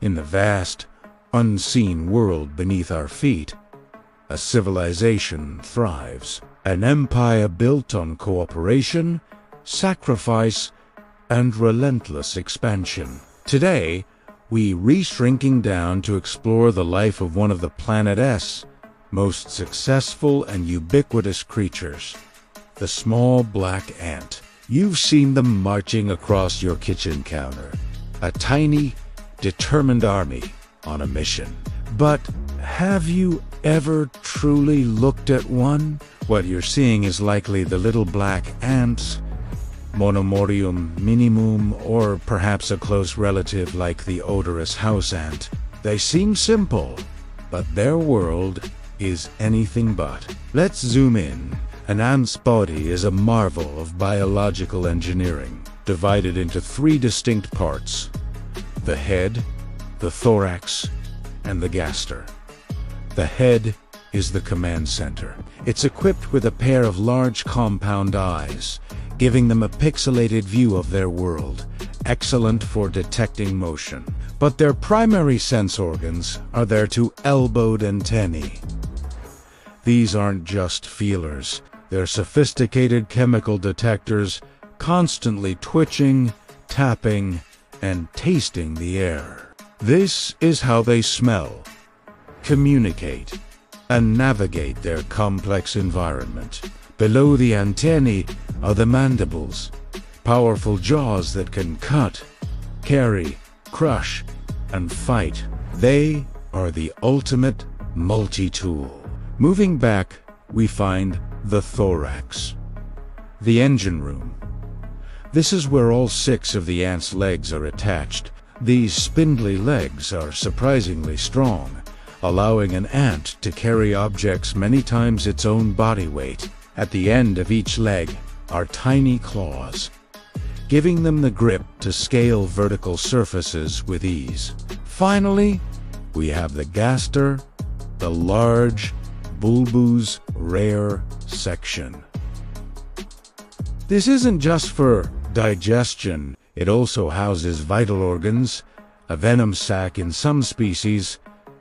In the vast, unseen world beneath our feet, a civilization thrives. An empire built on cooperation, sacrifice, and relentless expansion. Today, we re-shrinking down to explore the life of one of the planet's most successful and ubiquitous creatures, the small black ant. You've seen them marching across your kitchen counter, a tiny, determined army on a mission. But have you ever truly looked at one? What you're seeing is likely the little black ants, Monomorium minimum, or perhaps a close relative like the odorous house ant. They seem simple, but their world is anything but. Let's zoom in. An ant's body is a marvel of biological engineering, divided into 3 distinct parts: the head, the thorax, and the gaster. The head is the command center. It's equipped with a pair of large compound eyes, giving them a pixelated view of their world, excellent for detecting motion. But their primary sense organs are their 2 elbowed antennae. These aren't just feelers. They're sophisticated chemical detectors, constantly twitching, tapping, and tasting the air. This is how they smell, communicate, and navigate their complex environment. Below the antennae are the mandibles, powerful jaws that can cut, carry, crush, and fight. They are the ultimate multi-tool. Moving back, we find the thorax, the engine room. This is where all 6 of the ant's legs are attached. These spindly legs are surprisingly strong, allowing an ant to carry objects many times its own body weight. At the end of each leg are tiny claws, giving them the grip to scale vertical surfaces with ease. Finally, we have the gaster, the large, bulbous, rare section. This isn't just for digestion. It also houses vital organs, a venom sac in some species,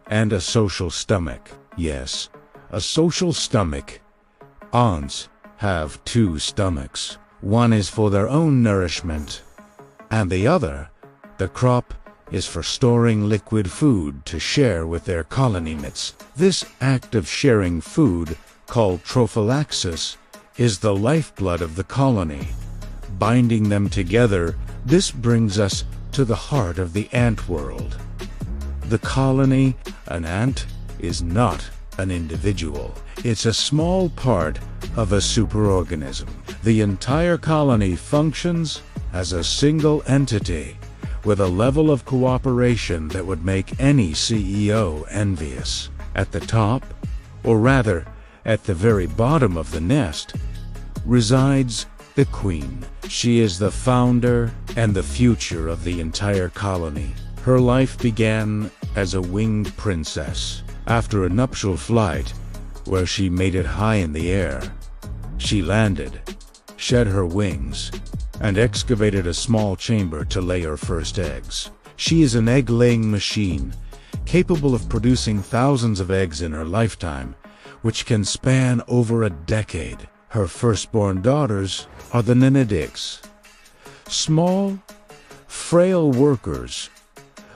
and a social stomach. Yes, a social stomach. Ants have 2 stomachs. One is for their own nourishment, and the other, the crop, is for storing liquid food to share with their colony mates. This act of sharing food, called trophallaxis, is the lifeblood of the colony, binding them together. This brings us to the heart of the ant world. The colony, an ant, is not an individual. It's a small part of a superorganism. The entire colony functions as a single entity, with a level of cooperation that would make any CEO envious. At the top, or rather, at the very bottom of the nest, resides the queen. She is the founder and the future of the entire colony. Her life began as a winged princess. After a nuptial flight, where she made it high in the air, she landed, shed her wings, and excavated a small chamber to lay her first eggs. She is an egg-laying machine, capable of producing thousands of eggs in her lifetime, which can span over a decade. Her firstborn daughters are the Nenedics, small, frail workers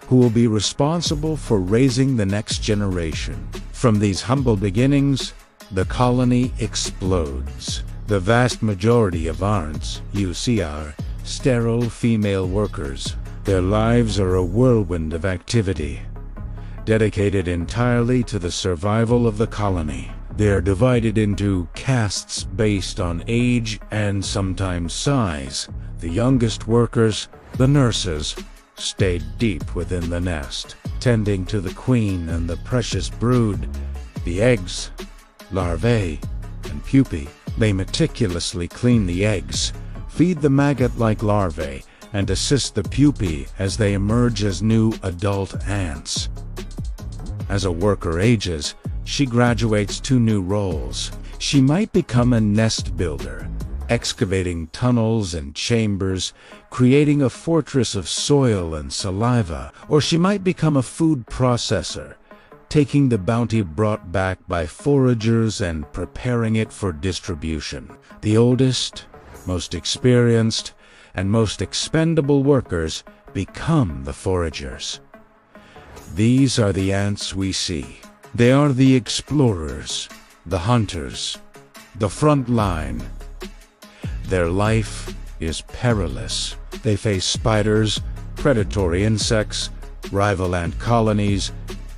who will be responsible for raising the next generation. From these humble beginnings, the colony explodes. The vast majority of ants you see are sterile female workers. Their lives are a whirlwind of activity, dedicated entirely to the survival of the colony. They are divided into castes based on age and sometimes size. The youngest workers, the nurses, stayed deep within the nest, tending to the queen and the precious brood, the eggs, larvae, and pupae. They meticulously clean the eggs, feed the maggot-like larvae, and assist the pupae as they emerge as new adult ants. As a worker ages, she graduates 2 new roles. She might become a nest builder, excavating tunnels and chambers, creating a fortress of soil and saliva. Or she might become a food processor, taking the bounty brought back by foragers and preparing it for distribution. The oldest, most experienced, and most expendable workers become the foragers. These are the ants we see. They are the explorers, the hunters, the front line. Their life is perilous. They face spiders, predatory insects, rival ant colonies,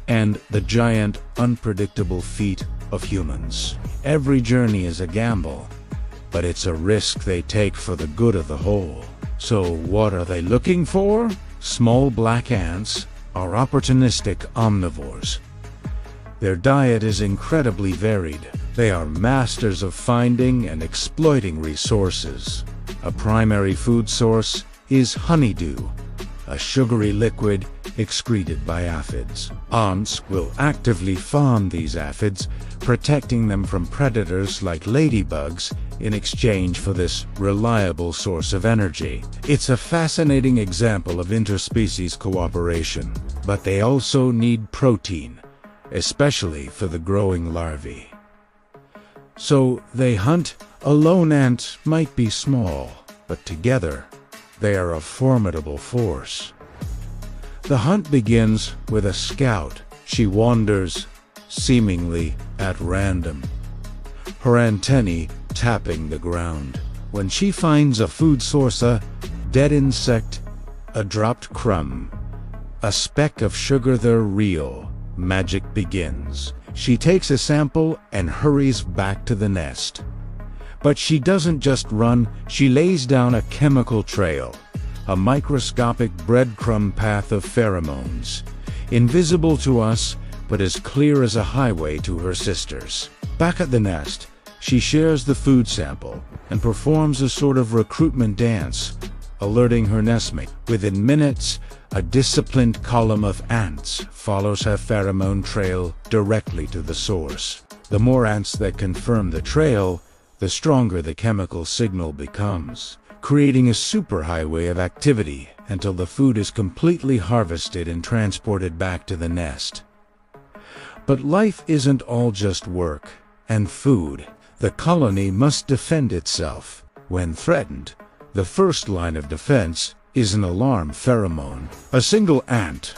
and the giant, unpredictable feet of humans. Every journey is a gamble, but it's a risk they take for the good of the whole. So what are they looking for? Small black ants are opportunistic omnivores. Their diet is incredibly varied. They are masters of finding and exploiting resources. A primary food source is honeydew, a sugary liquid excreted by aphids. Ants will actively fawn these aphids, protecting them from predators like ladybugs in exchange for this reliable source of energy. It's a fascinating example of interspecies cooperation, but they also need protein, especially for the growing larvae. So they hunt. A lone ant might be small, but together they are a formidable force. The hunt begins with a scout. She wanders, seemingly at random, her antennae tapping the ground. When she finds a food source, a dead insect, a dropped crumb, a speck of sugar, they're real. Magic begins. She takes a sample and hurries back to the nest. But she doesn't just run, she lays down a chemical trail, a microscopic breadcrumb path of pheromones, invisible to us, but as clear as a highway to her sisters. Back at the nest, she shares the food sample and performs a sort of recruitment dance, alerting her nestmate. Within minutes, a disciplined column of ants follows her pheromone trail directly to the source. The more ants that confirm the trail, the stronger the chemical signal becomes, creating a superhighway of activity until the food is completely harvested and transported back to the nest. But life isn't all just work and food. The colony must defend itself. When threatened, the first line of defense is an alarm pheromone. A single ant,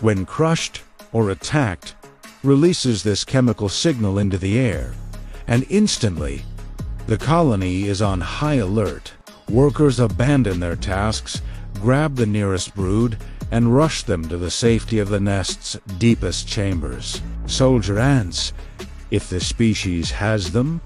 when crushed or attacked, releases this chemical signal into the air, and instantly, the colony is on high alert. Workers abandon their tasks, grab the nearest brood, and rush them to the safety of the nest's deepest chambers. Soldier ants, if the species has them,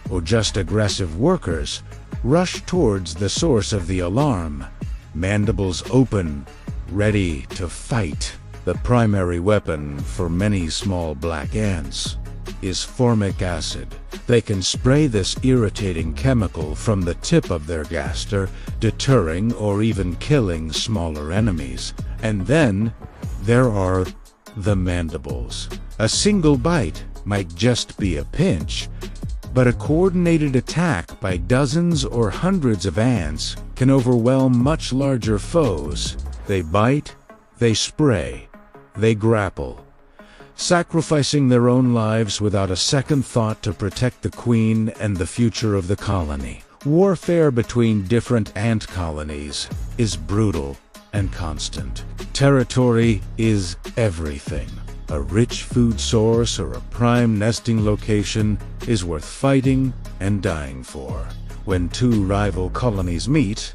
or just aggressive workers, rush towards the source of the alarm, mandibles open, ready to fight. The primary weapon for many small black ants is formic acid. They can spray this irritating chemical from the tip of their gaster, deterring or even killing smaller enemies. And then there are the mandibles. A single bite might just be a pinch, but a coordinated attack by dozens or hundreds of ants can overwhelm much larger foes. They bite, they spray, they grapple, sacrificing their own lives without a second thought to protect the queen and the future of the colony. Warfare between different ant colonies is brutal and constant. Territory is everything. A rich food source or a prime nesting location is worth fighting and dying for. When two rival colonies meet,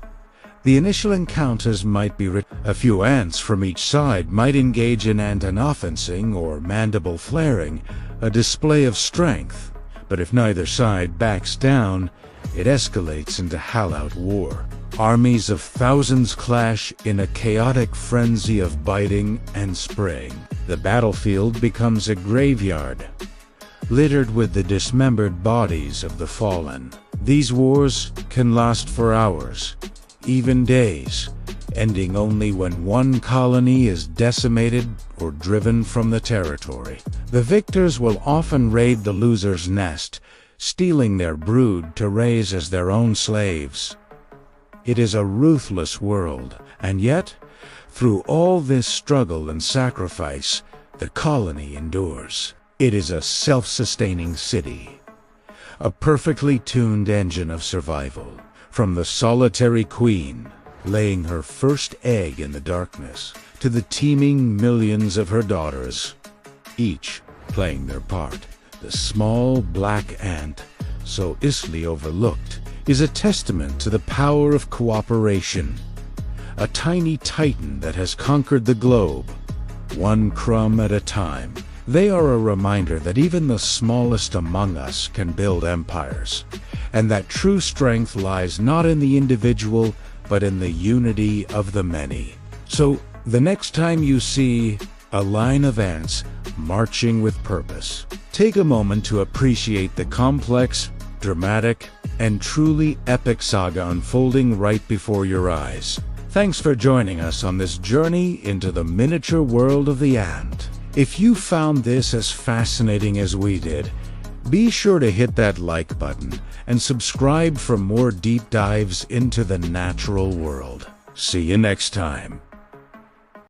the initial encounters might be a few ants from each side might engage in antenophancing or mandible flaring, a display of strength. But if neither side backs down, it escalates into all-out war. Armies of thousands clash in a chaotic frenzy of biting and spraying. The battlefield becomes a graveyard, littered with the dismembered bodies of the fallen. These wars can last for hours, even days, ending only when one colony is decimated or driven from the territory. The victors will often raid the loser's nest, stealing their brood to raise as their own slaves. It is a ruthless world, and yet, through all this struggle and sacrifice, the colony endures. It is a self-sustaining city, a perfectly tuned engine of survival, from the solitary queen laying her first egg in the darkness to the teeming millions of her daughters, each playing their part. The small black ant, so easily overlooked, is a testament to the power of cooperation, a tiny titan that has conquered the globe, one crumb at a time. They are a reminder that even the smallest among us can build empires, and that true strength lies not in the individual, but in the unity of the many. So, the next time you see a line of ants marching with purpose, take a moment to appreciate the complex, dramatic, and truly epic saga unfolding right before your eyes. Thanks for joining us on this journey into the miniature world of the ant. If you found this as fascinating as we did, be sure to hit that like button and subscribe for more deep dives into the natural world. See you next time.